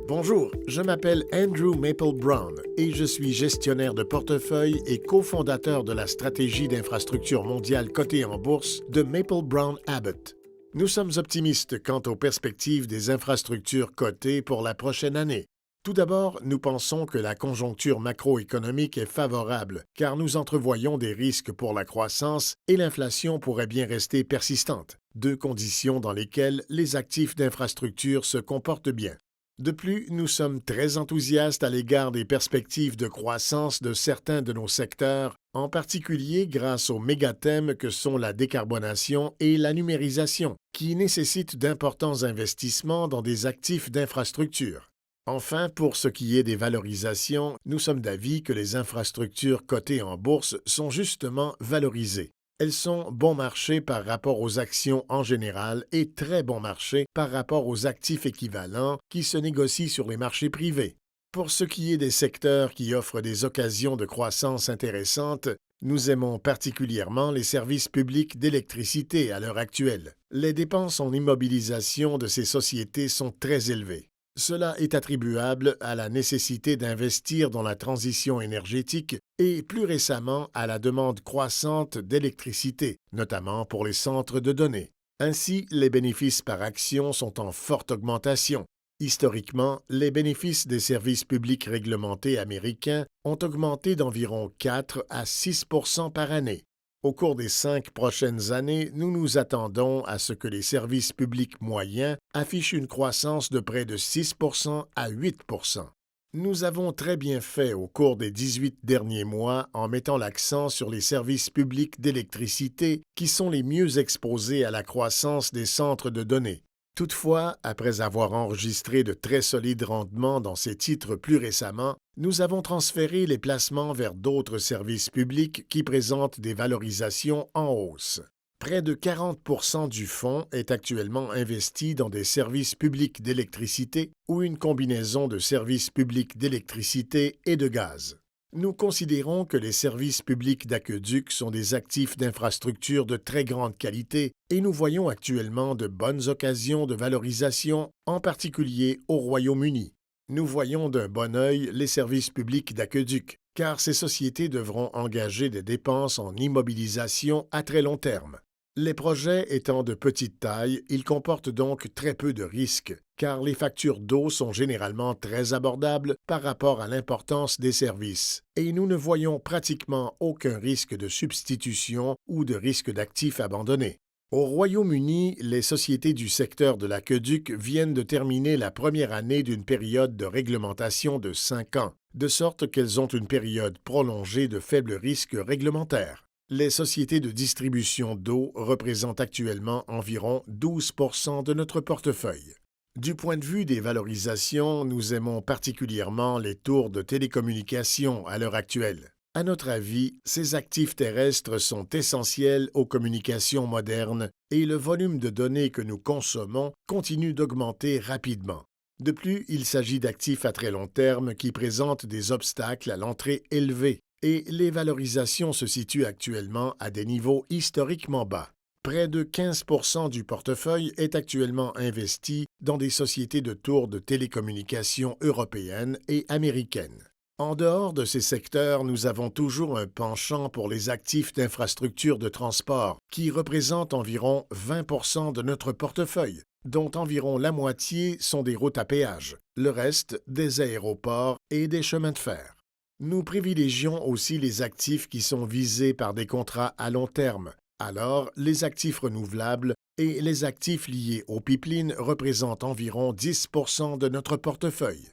Bonjour, je m'appelle Andrew Maple Brown et je suis gestionnaire de portefeuille et cofondateur de la stratégie d'infrastructure mondiale cotée en bourse de Maple Brown Abbott. Nous sommes optimistes quant aux perspectives des infrastructures cotées pour la prochaine année. Tout d'abord, nous pensons que la conjoncture macroéconomique est favorable car nous entrevoyons des risques pour la croissance et l'inflation pourrait bien rester persistante, deux conditions dans lesquelles les actifs d'infrastructure se comportent bien. De plus, nous sommes très enthousiastes à l'égard des perspectives de croissance de certains de nos secteurs, en particulier grâce aux mégathèmes que sont la décarbonation et la numérisation, qui nécessitent d'importants investissements dans des actifs d'infrastructure. Enfin, pour ce qui est des valorisations, nous sommes d'avis que les infrastructures cotées en bourse sont justement valorisées. Elles sont bon marché par rapport aux actions en général et très bon marché par rapport aux actifs équivalents qui se négocient sur les marchés privés. Pour ce qui est des secteurs qui offrent des occasions de croissance intéressantes, nous aimons particulièrement les services publics d'électricité à l'heure actuelle. Les dépenses en immobilisation de ces sociétés sont très élevées. Cela est attribuable à la nécessité d'investir dans la transition énergétique et plus récemment à la demande croissante d'électricité, notamment pour les centres de données. Ainsi, les bénéfices par action sont en forte augmentation. Historiquement, les bénéfices des services publics réglementés américains ont augmenté d'environ 4 à 6 % par année. Au cours des 5 prochaines années, nous nous attendons à ce que les services publics moyens affichent une croissance de près de 6 % à 8 %. Nous avons très bien fait au cours des 18 derniers mois en mettant l'accent sur les services publics d'électricité qui sont les mieux exposés à la croissance des centres de données. Toutefois, après avoir enregistré de très solides rendements dans ces titres plus récemment, nous avons transféré les placements vers d'autres services publics qui présentent des valorisations en hausse. Près de 40 % du fonds est actuellement investi dans des services publics d'électricité ou une combinaison de services publics d'électricité et de gaz. Nous considérons que les services publics d'aqueduc sont des actifs d'infrastructure de très grande qualité et nous voyons actuellement de bonnes occasions de valorisation, en particulier au Royaume-Uni. Nous voyons d'un bon œil les services publics d'aqueduc, car ces sociétés devront engager des dépenses en immobilisation à très long terme. Les projets étant de petite taille, ils comportent donc très peu de risques, car les factures d'eau sont généralement très abordables par rapport à l'importance des services, et nous ne voyons pratiquement aucun risque de substitution ou de risque d'actifs abandonnés. Au Royaume-Uni, les sociétés du secteur de l'aqueduc viennent de terminer la première année d'une période de réglementation de 5 ans, de sorte qu'elles ont une période prolongée de faible risque réglementaire. Les sociétés de distribution d'eau représentent actuellement environ 12 % de notre portefeuille. Du point de vue des valorisations, nous aimons particulièrement les tours de télécommunications à l'heure actuelle. À notre avis, ces actifs terrestres sont essentiels aux communications modernes et le volume de données que nous consommons continue d'augmenter rapidement. De plus, il s'agit d'actifs à très long terme qui présentent des obstacles à l'entrée élevés et les valorisations se situent actuellement à des niveaux historiquement bas. Près de 15 % du portefeuille est actuellement investi dans des sociétés de tours de télécommunications européennes et américaines. En dehors de ces secteurs, nous avons toujours un penchant pour les actifs d'infrastructure de transport, qui représentent environ 20 % de notre portefeuille, dont environ la moitié sont des routes à péage, le reste des aéroports et des chemins de fer. Nous privilégions aussi les actifs qui sont visés par des contrats à long terme. Alors, les actifs renouvelables et les actifs liés aux pipelines représentent environ 10 % de notre portefeuille.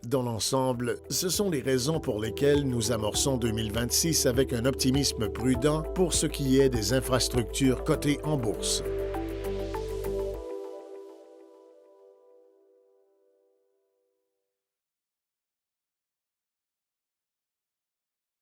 Dans l'ensemble, ce sont les raisons pour lesquelles nous amorçons 2026 avec un optimisme prudent pour ce qui est des infrastructures cotées en bourse.